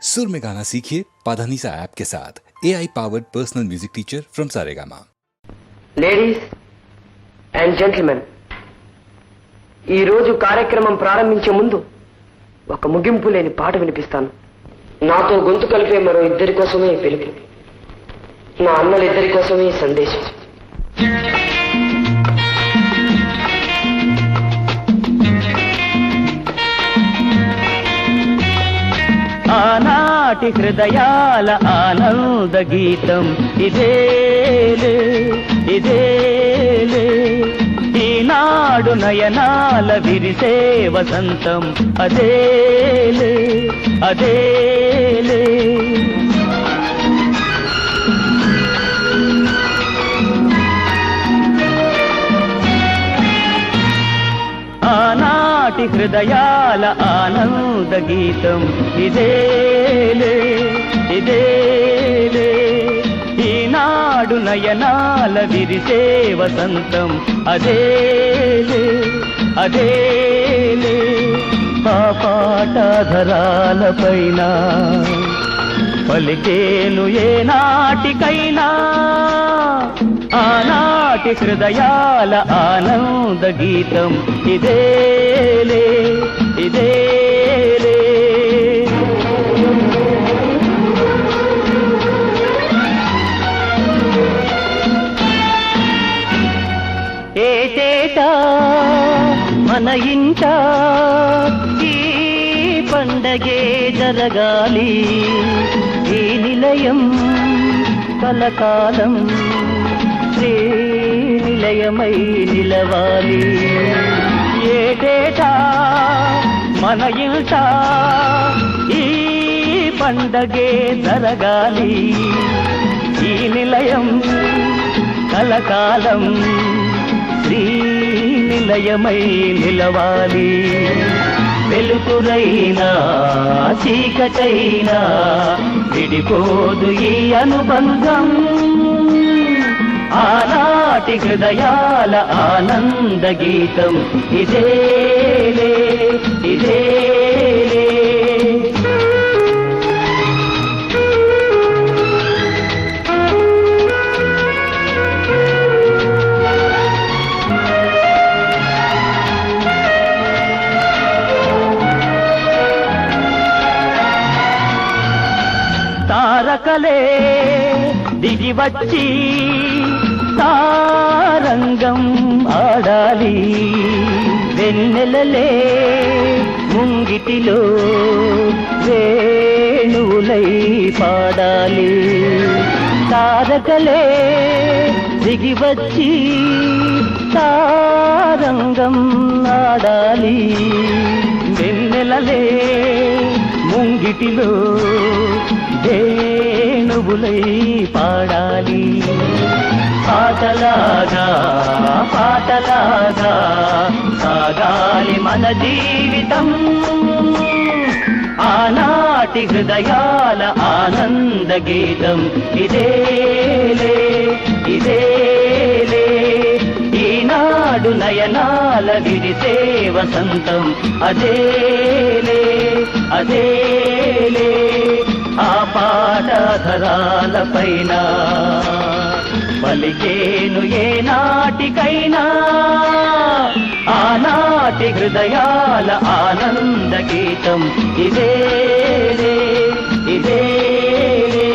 सुर में गाना सीखिए पाधानीसा ऐप के साथ AI powered personal music teacher from Saregama. Ladies and gentlemen, ఈ రోజు కార్యక్రమం ప్రారంభించే ముందు ఒక ముగింపు లేని పాట వినిపిస్తాను. నాతో గొంతు కలిపే మరో ఇద్దరి కోసమే ఈ పిలుపు, నా అన్నలిద్దరి కోసమే ఈ సందేశం. ఆనాటి హృదయాల ఆనంద గీతం ఇదేలే ఇదేలే, ఈనాడు నయనాల విరిసే వసంతం అదేలే అదేలే. ఆనాటి హృదయాల ఆనంద గీతం ఇదేలే ఇదేలే, ఈనాడు నయనాల విరిసే వసంతం అదేలే అదేలే. ఆ పాటధరాలపైన పలికేను ఏ నాటికైనా ఆనాటి హృదయాల ఆనంద గీతం ఇదేలే ఇదేలే. ఏటేటా మన ఇంట ఈ పండగే జరగాలి, ఈ నిలయం కలకాలం శ్రీ నిలయమై నిలవాలి. ఏటేటా మన ఇంట ఈ పండగే జరగాలి, ఈ నిలయం కలకాలం శ్రీ నిలయమై నిలవాలి. వెలుతురైనా చీకటైనా విడిపోదు ఈ అనుబంధం, ఆనాటి హృదయాల ఆనంద గీతం ఇదేలే ఇదేలే. తారకలే దిగి వచ్చి తారంగం ఆడాలి, వెన్నెలలే ముంగిటిలో వేణువులై పాడాలి. తారకలే దిగి వచ్చి తారంగం ఆడాలి, వెన్నెలలే ముంగిటిలో వేణువులై పాడాలి. పాటలాగా పాటలాగా సాగాలి మన జీవితం, ఆనాటి హృదయాల ఆనంద గీతం ఇదేలే ఇదేలే. ఈనాడు నయనాల విరిసే వసంతం అదేలే అదేలే. ఆ పాటధరాలపైన పలికేను ఏ నాటికైనా ఆనాటి హృదయాల ఆనంద గీతం ఇదేలే ఇదేలే.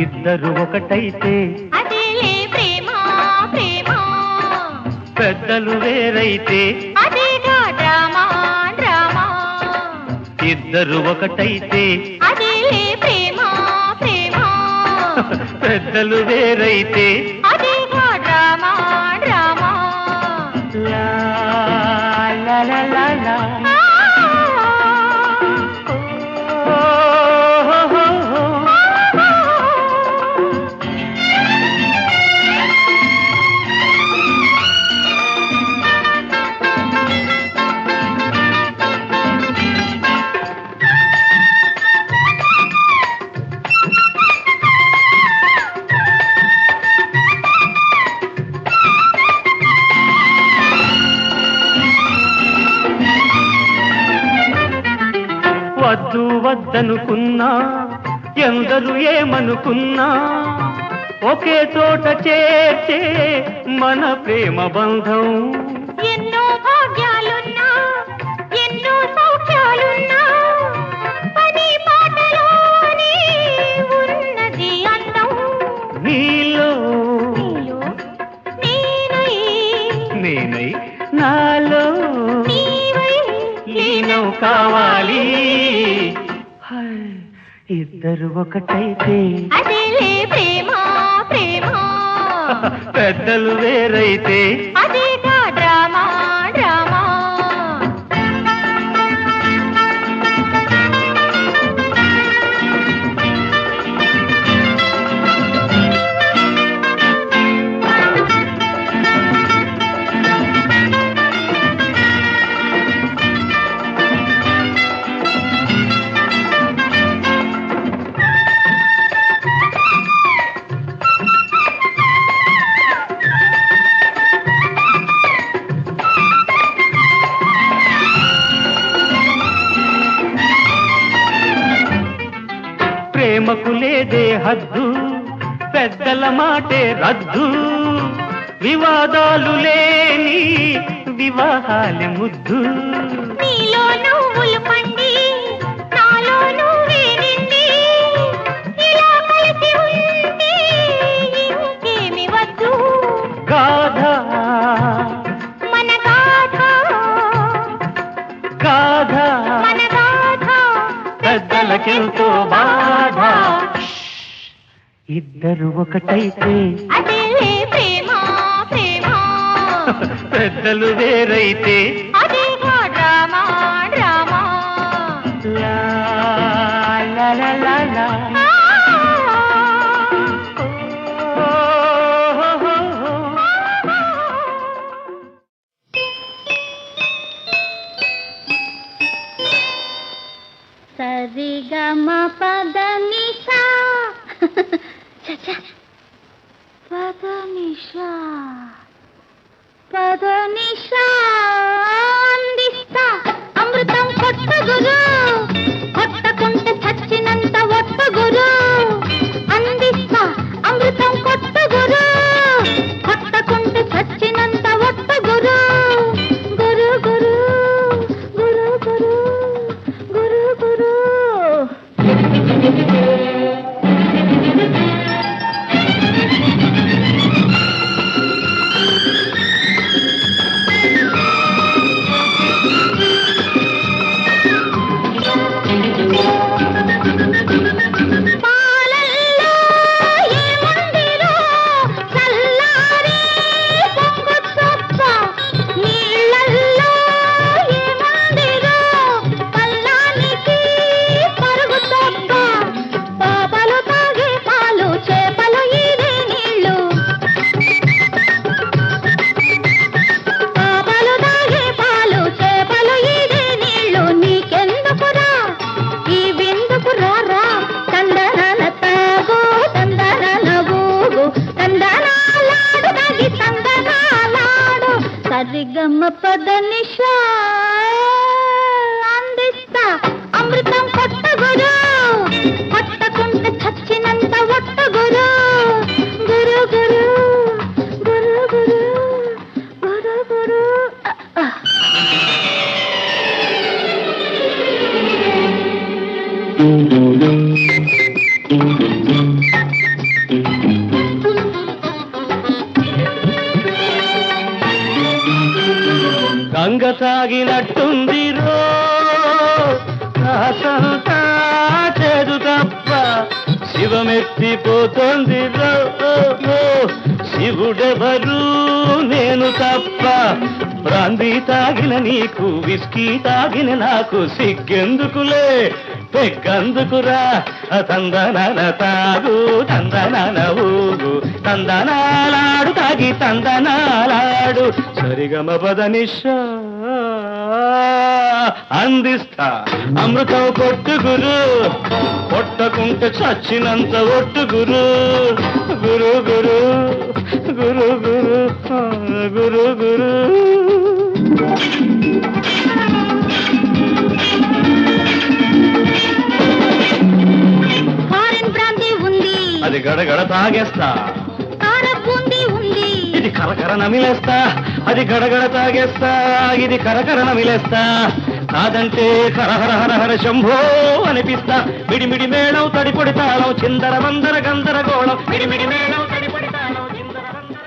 ఇద్దరు ఒకటైతే అదేలే ప్రేమ ప్రేమ, పెద్దలు వేరైతే అదేగా డ్రామా డ్రామా. ఇద్దరు ఒకటైతే అదేలే ప్రేమ ప్రేమ, పెద్దలు వేరైతే అదేగా డ్రామా డ్రామా. లా లా లా లా. వద్దు వద్దనుకున్నా ఎందరు ఏమనుకున్నా ఒకే చోట చేర్చే మన ప్రేమ బంధం. ఎన్నో భాగ్యాలున్నా ఎన్నో సౌఖ్యాలున్నా పని పాటలోనే ఉన్నది అందం. నీలో నేనై నేనై నాలో నీవై లీనం కావాలి. ఇద్దరు ఒకటైతే అదేలే ప్రేమ ప్రేమ. పెద్దలు వేరైతే అదేగా డ్రామా డ్రామా. ప్రేమకు లేదే హద్దు పెద్దల మాటే రద్దు. వివాదాలు లేని వివాహాలే ముద్దు. నీలో నువ్వులు పండి నాలో నువ్వే నిండి ఇలా కలిసి ఉంటే ఇంకేమి వద్దు. గాథ మన గాథ గాథ మన గాథ పెద్దలకెంతో బాధ. ఇద్దరు ఒకటైతే అదేలే ప్రేమ ప్రేమ. పెద్దలు వేరైతే అదేగా డ్రామా డ్రామా. లా లా లా లా లా. సరిగమ పదనిషా పదనిషా పదనిషా అందిస్తా అమృతం కొట్ట గురు. కొట్టకుంటే చచ్చినంత ఒట్ట గురు. అందిస్తా అమృతం కొట్ట గురు. కొట్టకుంటే చచ్చినంత ఒట్ట గురు. గురు గురు గురు గురు గురు గురు. పాలల్లో ఏముందిరో చల్లారే పొంగు చొప్ప. నీళ్ళల్లో ఏముందిరో పల్లానికి పరుగు తొక్క. పాపలు తాగే పాలు చేపలు ఈదే నీళ్ళు. పాపలు తాగే పాలు చేపలు ఈదే నీళ్ళు. నీకెందుకురా ఈ విందుకు రారా. తందనాల తాగు తందనాల ఊగు తందనాలాడు తాగి తందనాలాడు. సరిగమ్మ పదనిషా అందిస్తా అమృతం కొట్ట గురు. కొట్టకుంటే చచ్చినంత ఒట్ట గురు. గురు గురు గురు గురు గురు గురు. గంగ సాగినట్టుంది రో కాసంతా చేదు తప్ప శివమెత్తిపోతుంది రో. శివుడెవరు నేను తప్ప బ్రాందీ తాగిన నీకు విస్కీ తాగిన నాకు సిగ్గెందుకులే పెగ్గందుకురా తందనాల తాగు తందనాల ఊగు తందనాలాడు తాగి తందనాలాడు సరిగమ పదనిషా అందిస్తా అమృతం కొట్టు గురు కొట్టకుంటే చచ్చినంత ఒట్టు గురు గురు గురు గురు గురు గురు గురు ఫారెన్ బ్రాందీ ఉంది, అది గడగడ తాగేస్తా, కార బూందీ ఉంది, ఇది కరకర నమిలేస్తా, అది గడగడ తాగేస్తా, ఇది కరకర నమిలేస్తా, కాదంటే హరహర హరహర శంభో అనిపిస్తా, మిడిమిడి మేళం తడిపొడి తాళం చిందర మందర గందరగోళం మిడిమిడి మేళం తడిపొడి తాళం చిందర మందర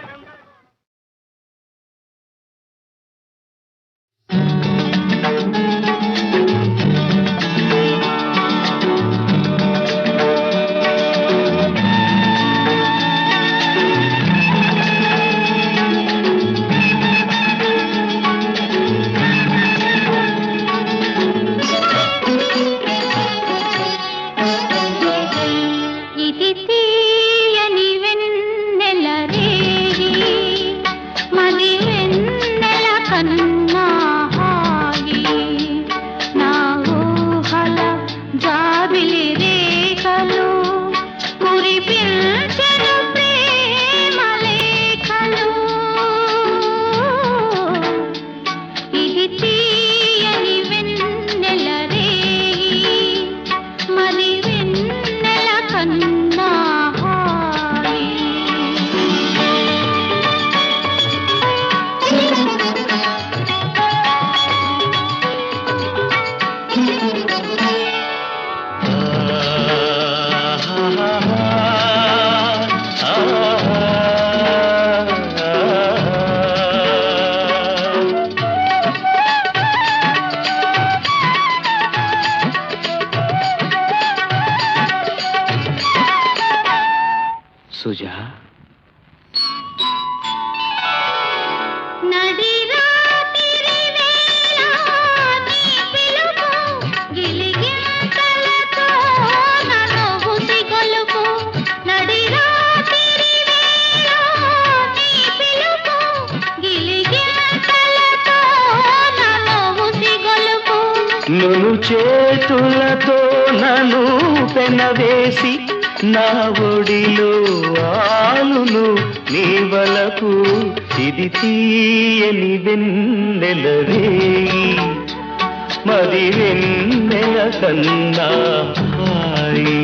ఇది తీయని వెన్నెల రేగి, మది వెన్నెల కన్నా హాయి, నా ఊహల జాబిలి రేఖలు కురిపించెను ప్రేమ లేఖలు. ఇది తీయని వెన్నెల రేగి, మది వెన్నెల కన్నా హాయి. సుజా నడి రాత్రి వేళ నీ పిలుపు గిలిగింతలతో నన్ను ఉసిగొలుపు. నడి రాత్రి వేళ నీ పిలుపు గిలిగింతలతో నన్ను ఉసిగొలుపు. నును చేతులతో నన్ను పెనవేసి నా ఒడిలో ఆలును నీ వలకు ఇది తీయని వెన్నెల రేగి మరి వెన్నెల కన్నా హాయి.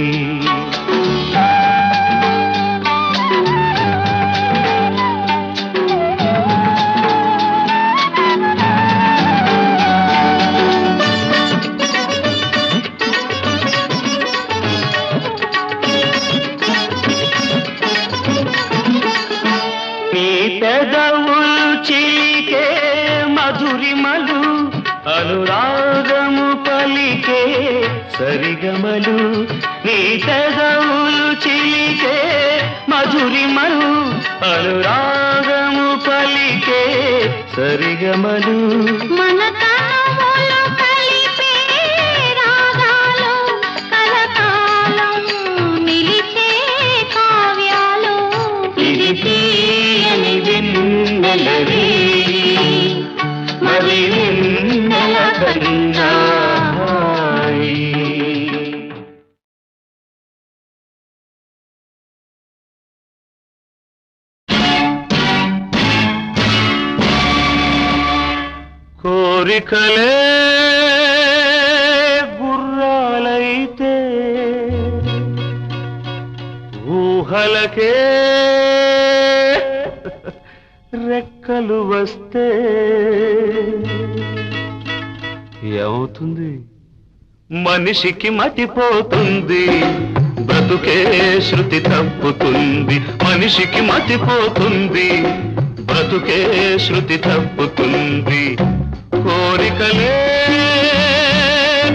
నీ పెదవులు చిలికే మధురిమలు అనురాగము పలికే సరిగమలు. నీ పెదవులు చిలికే మధురిమలు అనురాగము పలికే సరిగమలు. మన తనువులు కలిపే రాగాలు కలకాలం నిలిచే కావ్యాలు. ఇది తీయని వెన్నెల రేగి మరి వెన్నెల కన్నా హాయి. కోరికలే గుర్రాలైతే ఊహలకే రెక్కలు వస్తే ఏమవుతుంది? మనిషికి మతిపోతుంది, బ్రతుకే శృతి తప్పుతుంది. మనిషికి మతిపోతుంది, బ్రతుకే శృతి తప్పుతుంది. కోరికలే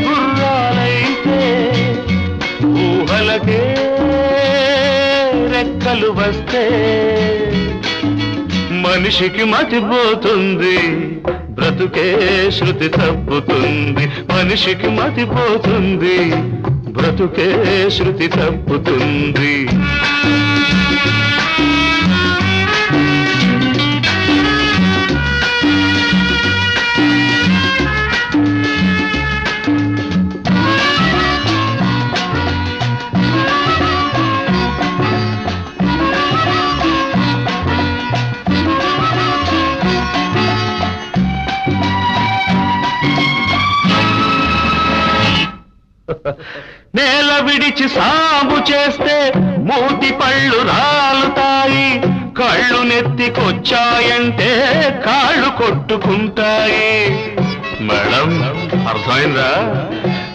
గుర్రాలైతే ఊహలకే రెక్కలు వస్తే మనిషికి మతిపోతుంది బ్రతుకే శృతి తప్పుతుంది మనిషికి మతిపోతుంది బ్రతుకే శృతి తప్పుతుంది నేల విడిచి సాగు చేస్తే మూతి పళ్ళు రాలుతాయి కళ్ళు నెత్తికొచ్చాయంటే కాళ్ళు కొట్టుకుంటాయి మేడం అర్థమైందా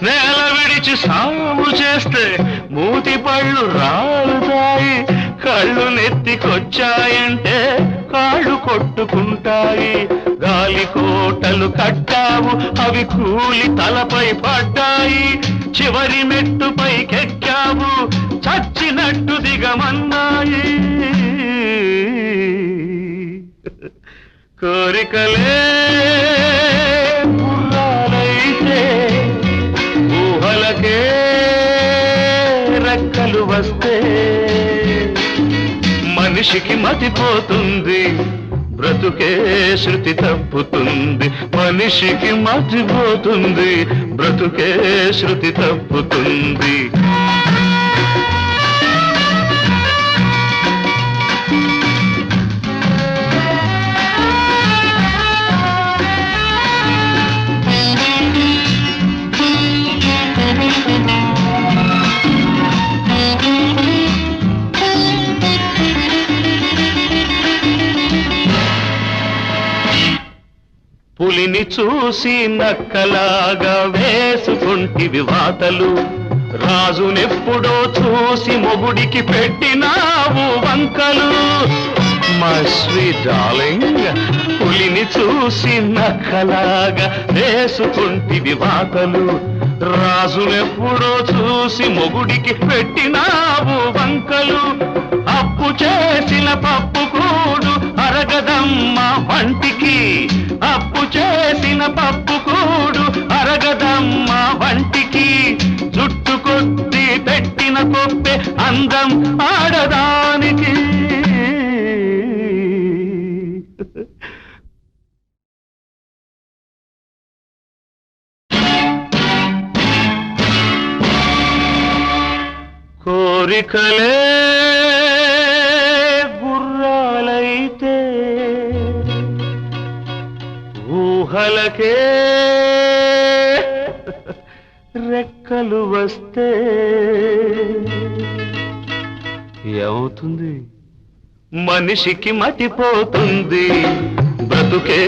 నేల విడిచి సాగు చేస్తే మూతి పళ్ళు రాలుతాయి కళ్ళు నెత్తికొచ్చాయంటే కాళ్ళు కొట్టుకుంటాయి గాలి కోటలు కట్టావు అవి కూలి తలపై పడ్డాయి చివరి మెట్టుపై కెక్కావు చచ్చినట్టు దిగమన్నాయి కోరికలే గుర్రాలైతే ఊహలకే రెక్కలు వస్తే మనిషికి మతిపోతుంది బ్రతుకే శృతి తప్పుతుంది మనిషికి మతిపోతుంది బ్రతుకే శృతి తప్పుతుంది పులిని చూసి నక్కలాగా వేసుకుంటివి వాతలు రాజునెప్పుడో చూసి మొగుడికి పెట్టినావు వంకలు మై స్వీట్ డార్లింగ్ పులిని చూసి నక్కలాగా వేసుకుంటివి వాతలు రాజునెప్పుడో చూసి మొగుడికి పెట్టినావు వంకలు అప్పు చేసిన పప్పు కూడు అరగదమ్మ వంటికి అప్పు చేసిన పప్పు కూడు అరగదమ్మ వంటికి జుట్టు కొద్ది పెట్టిన కొప్పే అందం ఆడదానికి కోరికలే గుర్రాలైతే ఊహలకే రెక్కలు వస్తే ఏమవుతుంది మనిషికి మతిపోతుంది బ్రతుకే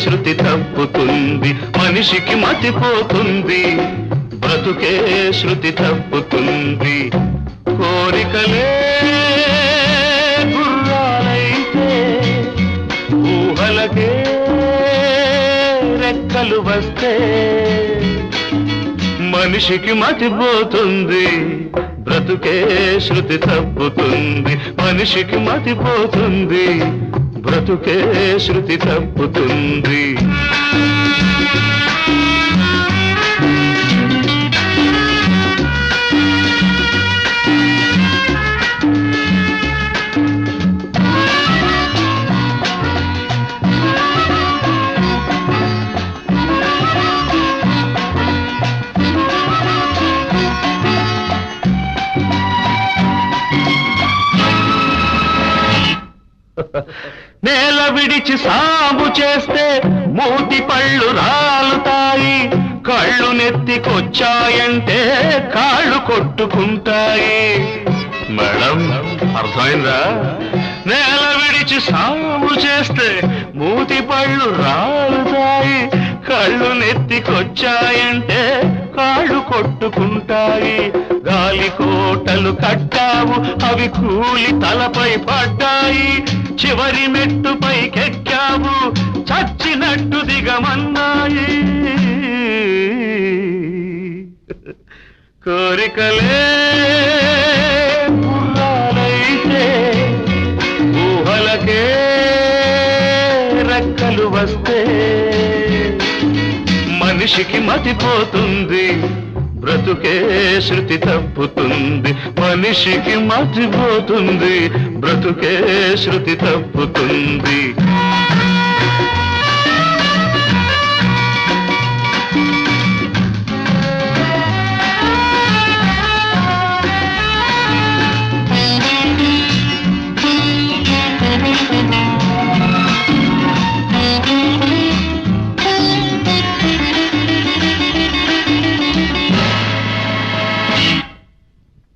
శృతి తప్పుతుంది మనిషికి మతిపోతుంది బ్రతుకే శృతి తప్పుతుంది కోరికలే గుర్రాలైతే ఊహలకే రెక్కలు వస్తే మనిషికి మతిపోతుంది బ్రతుకే శృతి తప్పుతుంది మనిషికి మతిపోతుంది బ్రతుకే శృతి తప్పుతుంది నేల విడిచి సాగు చేస్తే మూతి పళ్ళు రాలుతాయి కళ్ళు నెత్తికొచ్చాయంటే కాళ్ళు కొట్టుకుంటాయి మేడం అర్థమైందా నేల విడిచి సాగు చేస్తే మూతి పళ్ళు రాలుతాయి కళ్ళు నెత్తికొచ్చాయంటే కాళ్ళు కొట్టుకుంటాయి గాలి కోటలు కట్టావు అవి కూలి తలపై పడ్డాయి చివరి మెట్టుపై కెక్కావు చచ్చినట్టు దిగమన్నాయి కోరికలే గుర్రాలైతే ఊహలకే మనిషికి మతిపోతుంది, బ్రతుకే శృతి తప్పుతుంది. మనిషికి మతిపోతుంది, బ్రతుకే శృతి తప్పుతుంది.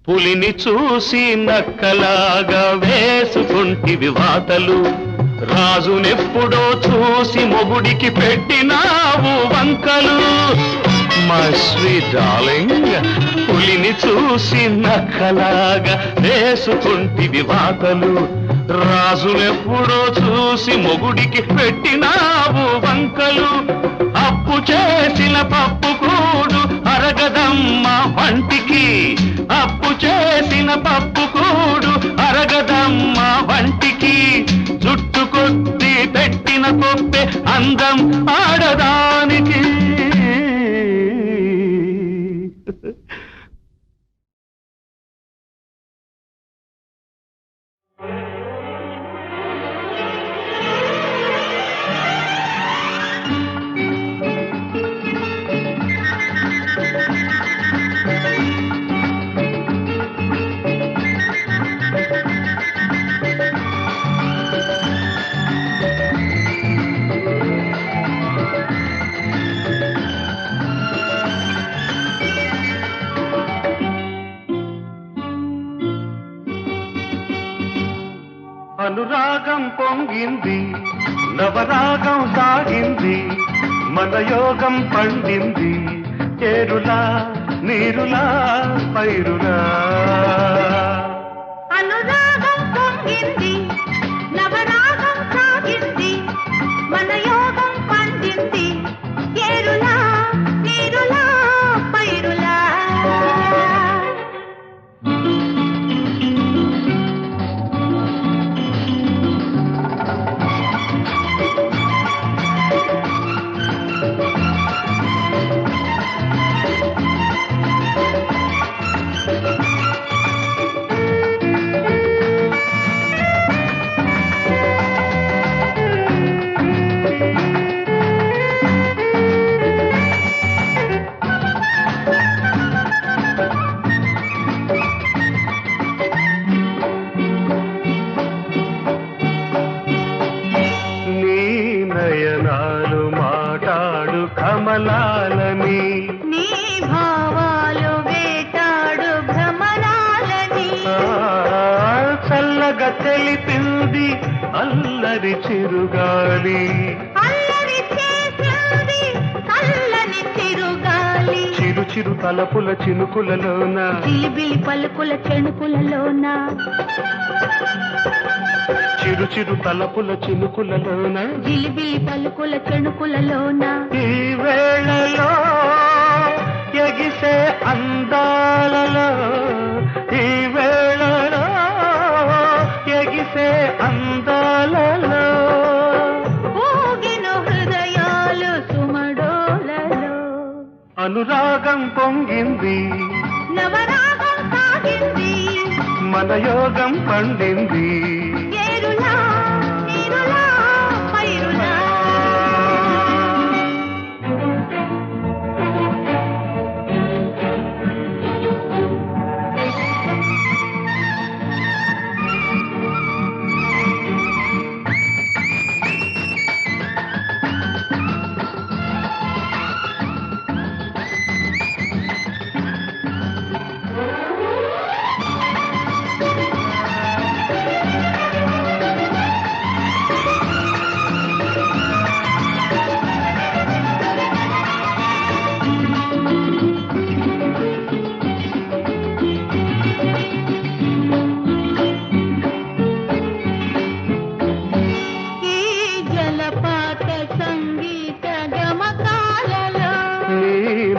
పులిని చూసి నక్కలాగా వేసుకుంటివి వాతలు, రాజునెప్పుడో చూసి మొగుడికి పెట్టినావు వంకలు. మై స్వీట్ డార్లింగ్, పులిని చూసి నక్కలాగా వేసుకుంటివి వాతలు, రాజునెప్పుడో చూసి మొగుడికి పెట్టినావు వంకలు. అప్పు చేసిన పప్పు కూడు అరగదమ్మ వంటికి, అప్పు చేసిన పప్పు కూడు అరగదమ్మ వంటికి. జుట్టు కొద్ది పెట్టిన కొప్పే అందం ఆడదానికి. అనురాగం పొంగింది, నవరాగం సాగింది, మన యోగం పండింది. చేరులా నీరులా పైరులా. అనురాగం పొంగింది, నవరాగం సాగింది, మన యోగం పండింది. ఏరులా నీరులా పైరులా. నయనాలు మాటాడు కమలాలని, నీ భావాలు వేటాడు భ్రమరాలని. చల్లగా తెలిపింది అల్లరి చిరుగాలి, అల్లరి చేసింది చల్లని చిరుగాలి. చిరు చిరు తలపుల చినుకులలోన, చిలిబిలి పలుకుల చెణుకులలోన, చిరు చిరు తలపుల చినుకులలోన. జిలిబిలి పలుకుల చెణుకులలోన. ఈ వేళలో ఎగిసే అందాలలో, ఈ వేళలో ఎగిసే అందాలలో. ఊగిన హృదయాలు సుమడోలలో. అనురాగం పొంగింది, నవరాగం సాగింది, మన యోగం పండింది. ఏరులా నీరులా పైరులా.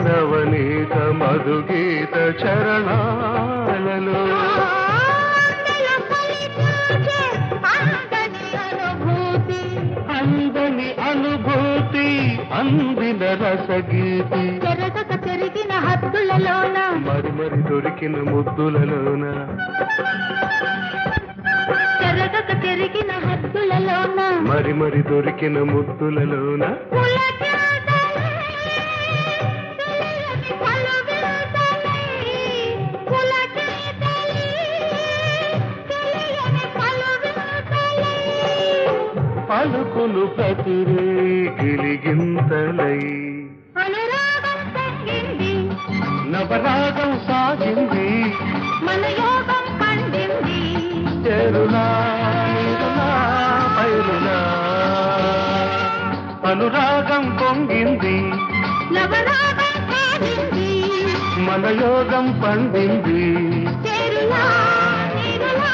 నవనీత మధుగీత చరణాలలో అందని అనుభూతి అంది చదివిన రసగీతి చెరగక చెరిగిన హద్దులలోన మరి మరి దొరికిన ముద్దులలోన చెరగక చెరిగిన హద్దులలోన మరి మరి దొరికిన ముద్దులలోన పలుకులు ప్రతిరే గిలిగింతలై అనురాగం తగ్గింది నవరాగం సాగింది మన యోగం పండింది చేరునా నీరునా పైరునా అనురాగం పొంగింది నవరాగం సాగింది మన యోగం పండింది చేరులా నీరులా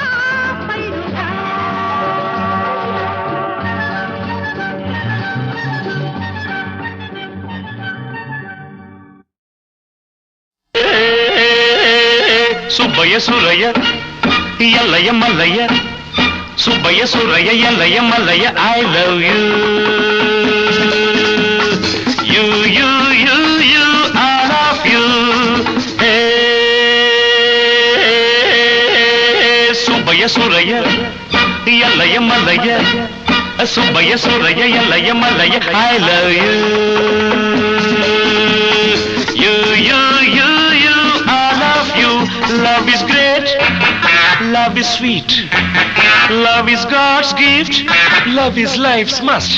పైరులా Subbaiah Suraiah Yellaiah Mallayya Subbaiah Suraiah Yellaiah Mallayya I love you you you you you I love you Subbaiah Suraiah Yellaiah Mallayya Subbaiah Suraiah Yellaiah Mallayya I love you you you you you I love you Love is great, love is sweet, love is God's gift, love is life's must.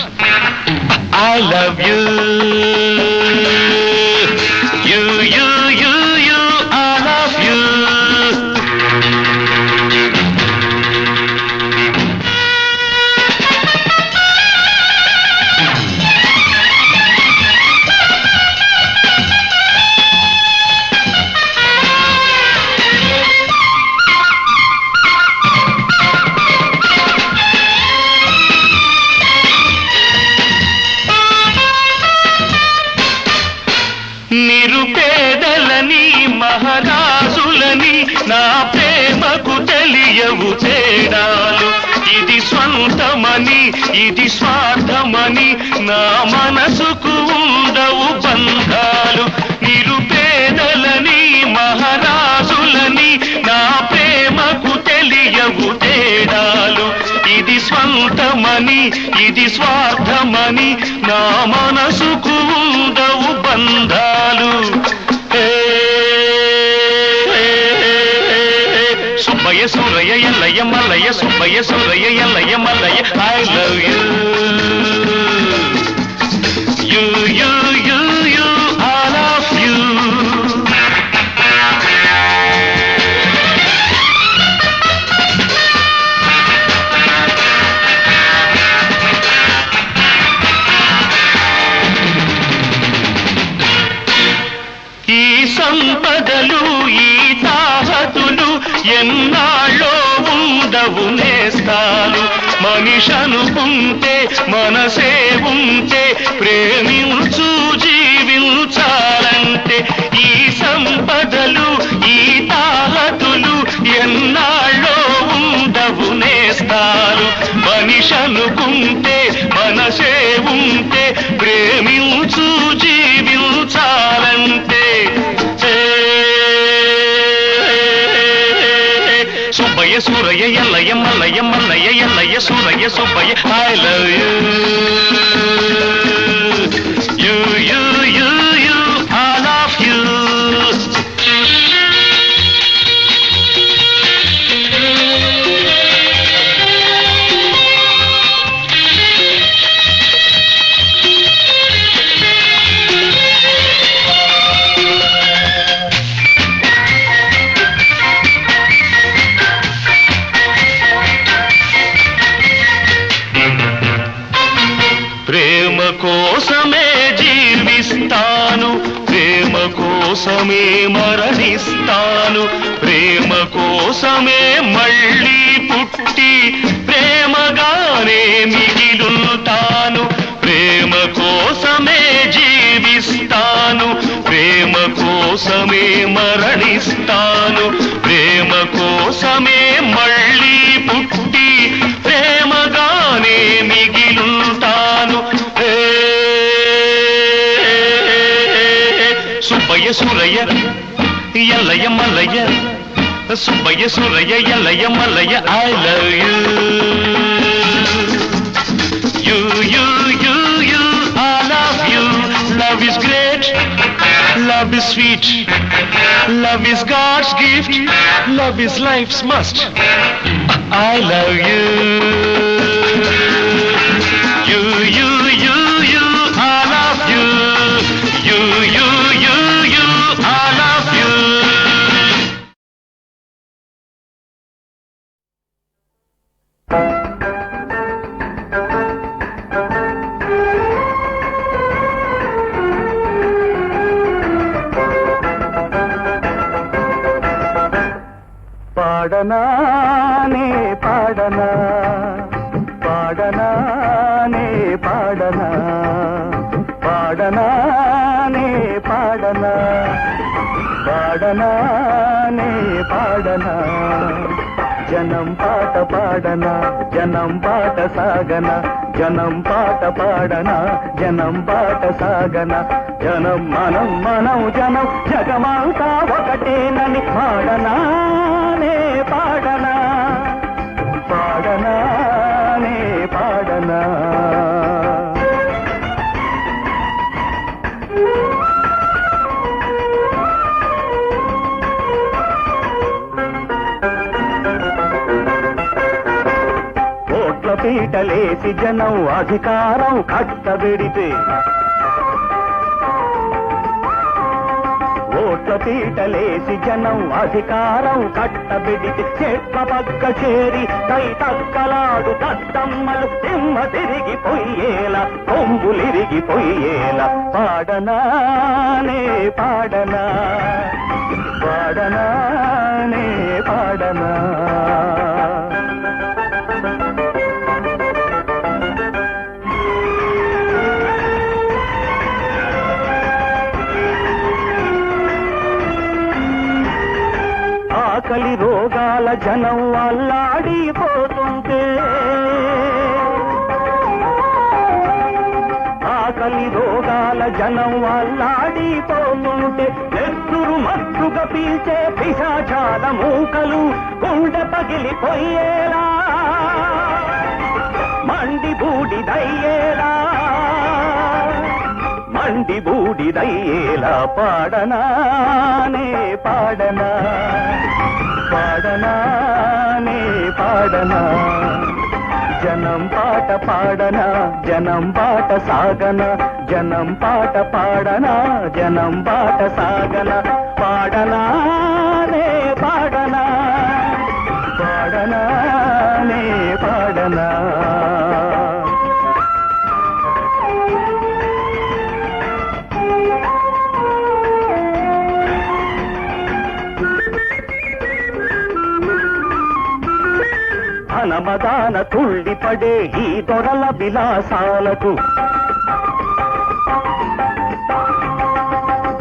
I love you, you, you, you, you, I love you. నిరుపేదలని మహారాజులని నా ప్రేమకు తెలియవు తేడాలు ఇది స్వంతమని ఇది స్వార్థమని నా మనసుకు ఉండవు బంధాలు నిరుపేదలని మహారాజులని నా ప్రేమకు తెలియవు తేడాలు ఇది స్వంతమని ఇది స్వార్థమని నా మనసుకు ఉండవు బంధాలు Subbayya Surayya Ellaiah Mallayya Subbaiah Surayya Ellaiah Mallayya I love you you you you you I love you ఈ సంపదలు ఈ తాహతులు ఎన్నాళ్ళో ఉండవు నేస్తాలు మనిషి అనుకుంటే మనసే ఉంటే ప్రేమించు జీవించాలంటే ఈ సంపదలు ఈ తాహతులు ఎన్నాళ్ళో ఉండవు నేస్తాలు మనిషి అనుకుంటే మనసే ఉంటే ప్రేమించు జీవించాలంటే Subbaiah Surayya Ellaiah Mallaiah Mallaiah Yellaiah Suraiah Subbaiah I love you you you you you I love you ప్రేమ కోసమే జీవిస్తాను ప్రేమ కోసమే మరణిస్తాను ప్రేమ కోసమే మళ్ళీ పుట్టి ప్రేమగానే మిగిలుంటాను ప్రేమ కోసమే జీవిస్తాను ప్రేమ కోసమే మరణిస్తాను ప్రేమ కోసమే మళ్ళీ పుట్టి ప్రేమగానే మిగిలుంటాను Subbaiah Surayya Ellaiah Mallayya Subbaiah Surayya Ellaiah Mallayya I love you you you you you I love you love is great love is sweet love is god's gift love is life's must I love you you you you you I love you you you you you I love you పాడనానే పాడనా పాడనానే పాడనా పాడనానే పాడనా పాడనానే పాడనా జనం పాట పాడనా జనం పాట సాగన జనం పాట పాడనా జనం పాట సాగన జనం మనం మనం జనం జగమంతా ఒకటేనని పాడనానే పాడనా పాడనానే పాడనా ఓట్ల పీటలేసి జనం అధికారం కట్టబెడితే ఓట్ల పీటలేసి జనం అధికారం కట్టబెడితే చెట్ల పక్క చేరి కై తక్కలాడు దద్దమ్మలు తిమ్మ తిరిగిపోయేలా కొమ్ములిరిగిపోయేలా పాడనానే పాడనా పాడనానే పాడనా ఆకలి రోగాల జనం అల్లాడిపోతుంటే ఆకలి రోగాల జనం అల్లాడిపోతుంటే నెత్తురు మత్తుగా పీల్చే పిశాచాల మూకలు గుండె పగిలిపోయేలా మండి బూడిదయ్యేలా మండి బూడిదయ్యేలా పాడనానే పాడనా పాడనానే పాడనా జనం పాట పాడనా జనం పాట సాగన జనం పాట పాడనా జనం పాట సాగన పాడనానే పాడనా పాడనానే పాడనా ధనమదాన తుళ్ళిపడే ఈ దొరల విలాసాలకు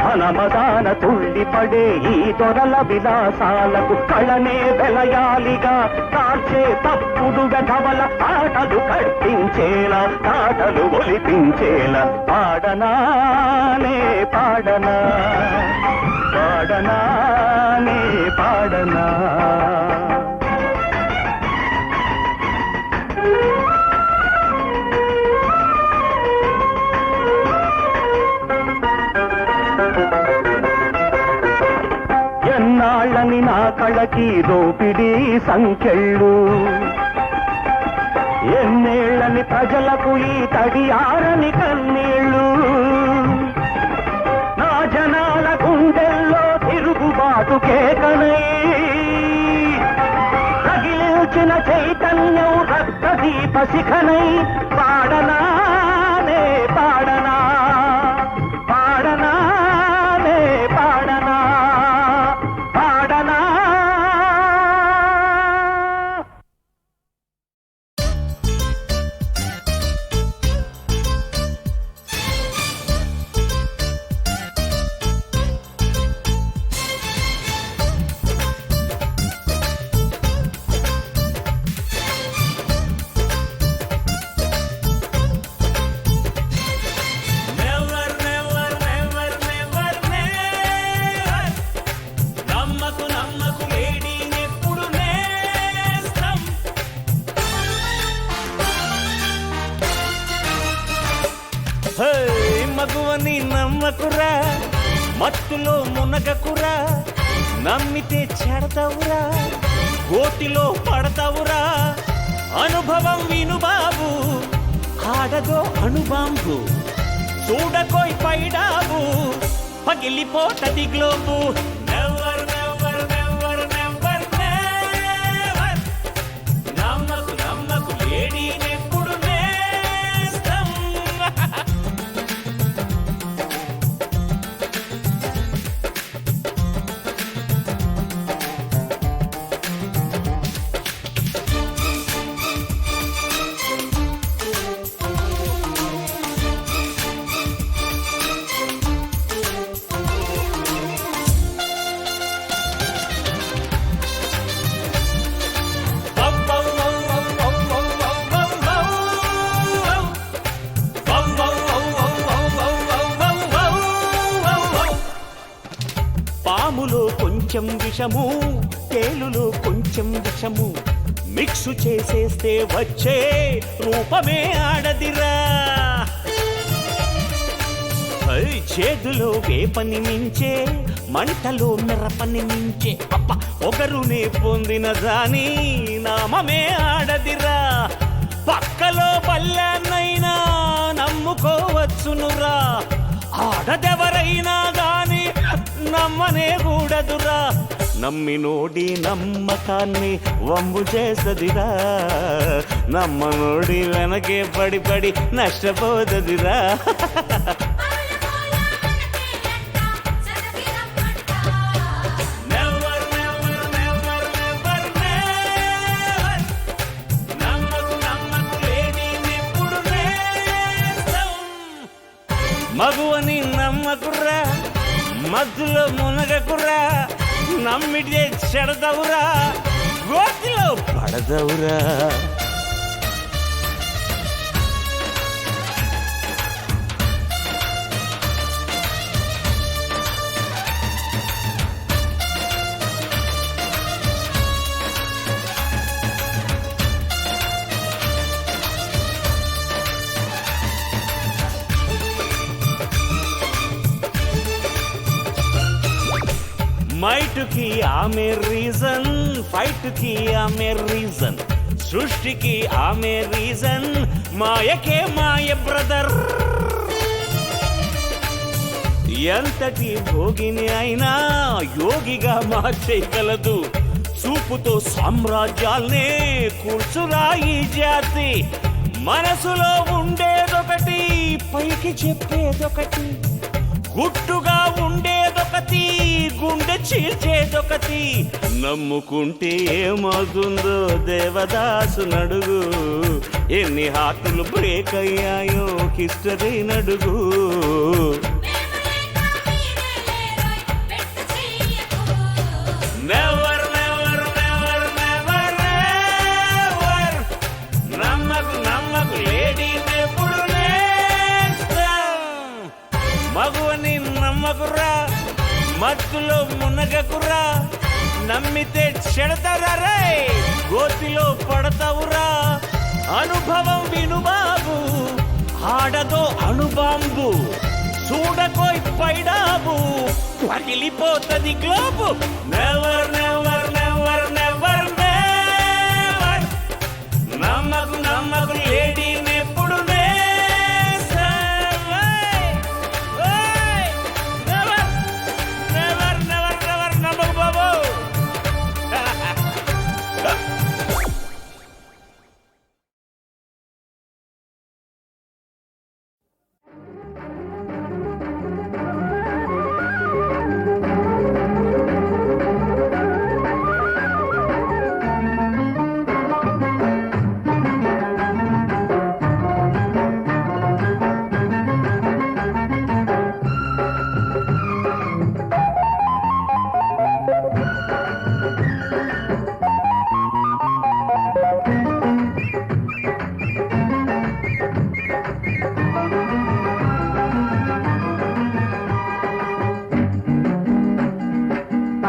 ధనమదాన తుళ్ళిపడే ఈ దొరల విలాసాలకు కళనే వెలయాలిగా కాల్చే తప్పుడు వెధవల ఆటలు కట్టించేలా ఆటలు ఒలిపించేలా పాడనానే పాడనా పాడనానే పాడనా ఎన్నాళ్ళని నా కళకి దోపిడీ సంఖ్యళ్ళు ఎన్నేళ్ళని ప్రజలకు ఈ తడియారని కన్నీళ్ళు నా జనాల గుండెల్లో తిరుగుబాటు కేకనై రగిలించిన చైతన్యం రక్తదీప శిఖనై పాడనానే పాడనా పాడనానే పాడనా పాడనా నమ్మకురా మత్తులో మునగకురా నమ్మితే చెడతావురా గోటిలో పడతావురా అనుభవం విను బాబు ఆడదో అణుబాంబు చూడకోయ్ పైడాబు పగిలిపోతది globe never never never never never నమ్మకు నమ్మకు లేడీనెప్పుడు నేస్తం పాములో కొంచెం విషము తేలులో కొంచెం విషము మిక్సు చేసేస్తే వచ్చే రూపమే ఆడదిరా చేదులో వేపని మించే మంటలో మెరపని మించే అప్ప ఒకరునే పొందిన దాని నామమే ఆడదిరా పక్కలో పల్లెన్నైనా నమ్ముకోవచ్చునురా ఆడదెవరైనా గాని నమ్మనే కూడదురా నమ్మినోడి నమ్మకాన్ని వంబు చేసదిరా నమ్మనోడి వెనకే పడి పడి నష్టపోదదిరా మగువని నమ్మకుర్రా మధ్యలో మునగకుర్రా నమ్మితే చెడదవురా గోతిలో పడదవురా మైటుకి ఆమె రీజన్ ఫైట్కి ఆమె రీజన్ సృష్టికి ఆమె రీజన్ మాయకే మాయ బ్రదర్ ఎంతటి భోగిని అయినా యోగిగా మార్చేయగలదు చూపుతో సామ్రాజ్యాల్నే కూర్చురా ఈ జాతి మనసులో ఉండేదొకటి పైకి చెప్పేదొకటి గుట్టుగా ఉండేదొకటి గుండె చీల్చేదొకటి నమ్ముకుంటే ఏమవుతుందో దేవదాసు నడుగు ఎన్ని హార్టులు బ్రేక్ అయ్యాయో హిస్టరీ నడుగు never never never never never నమ్మకు నమ్మకు లేడీనెప్పుడు మగువని నమ్మకురా మత్తులో మునగకురా నమ్మితే చెడతారా గోతిలో పడతావురా అనుభవం విను బాబు ఆడదో అణుబాంబు చూడకోయ్ పైడాబు పగిలిపోతది globe never never never never never నమ్మకు నమ్మకు లేడీనెప్పుడు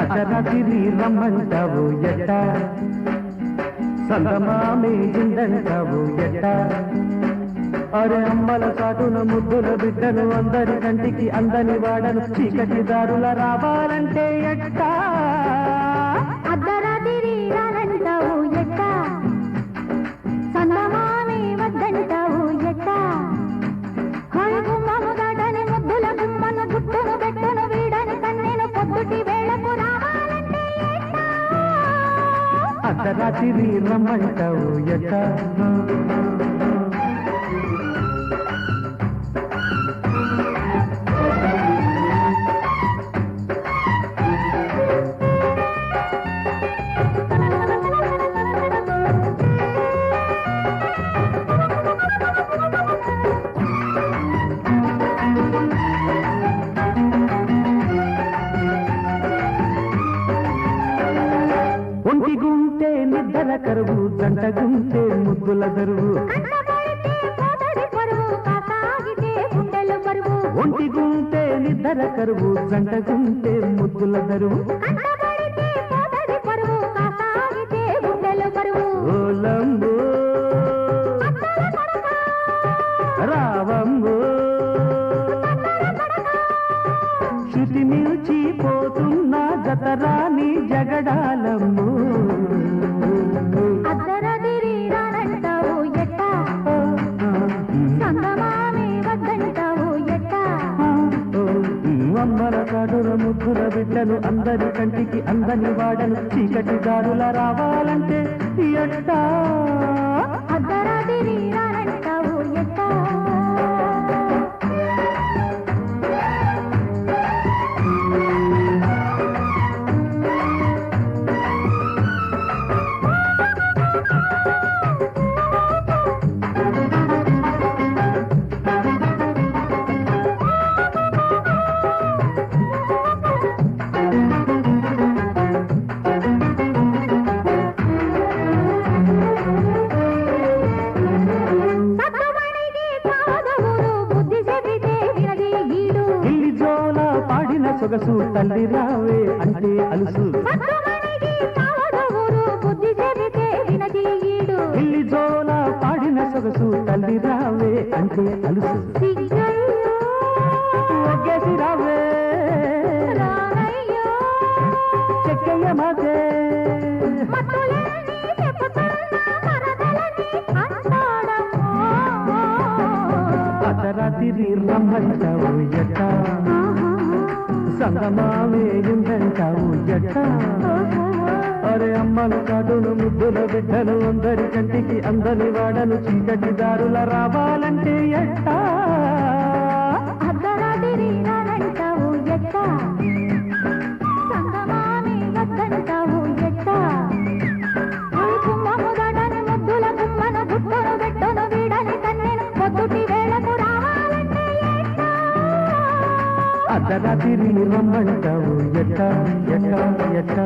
అర్ధరాత్రి రమ్మంటావు ఎట్ట సంగమామే జిందంటావు ఎట్ట అరే అమ్మల చాటున ముద్దుల బిడ్డను అందరి కంటికి అందని వాడను చీకటి దారుల రావాలంటే ఎట్టా అర్ధరాత్రి రానంటావు ఎట్ట సన్నమామి వద్దంటావు ఎట్ట హాయి గుమ్మము దాటని ముద్దుల గుమ్మను గుట్టును పెట్టును వీడని కన్నెను పొద్దుటి వేళకు రావాలంటే ఎట్ట అర్ధరాత్రి రమ్మంటావు ఎట్టా ఒంటి గుంటే నిద్ర కరువు జంట గుంటే ముద్దుల దరువు కంటబడితే పోతది పరువు కాసాగితే గుండెలు పరువు ఒంటి గుంటే నిద్ర కరువు జంట గుంటే ముద్దుల దరువు కంటబడితే పోతది పరువు కాసాగితే గుండెలు పరువు ఓలంబో అత్తల కొడక రావంబో శృతి నిలిచిపోతున్న జతరాని జగడాలమ్ము అర్ధరాత్రి రానంటావు ఎట్ట సంగమామి వద్దంటావు ఎట్ట అమ్మల కాడుల ముద్దుల బిడ్డను అందరి కంటికి అందని వాడను చీకటి దారుల రావాలంటే ఎట్టా అర్ధరాత్రి రానంటావు ఎట్ట సత్తుమణికి కాదవురు బుద్ధి చెబితే వినది ఈడు ఇల్లి జోల పాడిన సొగసు తల్లి రావే అంటే అలుసు సత్తుమణికి కాదవురు బుద్ధి చెబితే వినది ఈడు ఇల్లి జోల పాడిన సొగసు తల్లి రావే అంటే అలుసు సిగ్గయ్యో ఒగ్గేసి రావే రానయ్యో చెక్కయ్య మాతే మత్తులేని చెప్పుతున్న మరదలని అంటాడమ్మో అర్ధరాత్రి రమ్మంటావు ఎట్ట సంగమావేయుందంటావు ఎట్ట అరే అమ్మలు కాటును ముద్దుల బిడ్డను అందరి కంటికి అందని వాడను చీకటి దారుల రావాలంటే ఎట్టా అర్ధరాత్రి రానంటావు ఎట్ట సంగమామి వద్దంటావు ఎట్ట గుమ్మము దాటని ముద్దుల గుమ్మను గుట్టును పెట్టును వీడని కన్నెను పొద్దుటి వేళకు రావాలంటే ఎట్ట అర్ధరాత్రి రమ్మంటావు ఎట్టా ఎట్టా ఎట్టా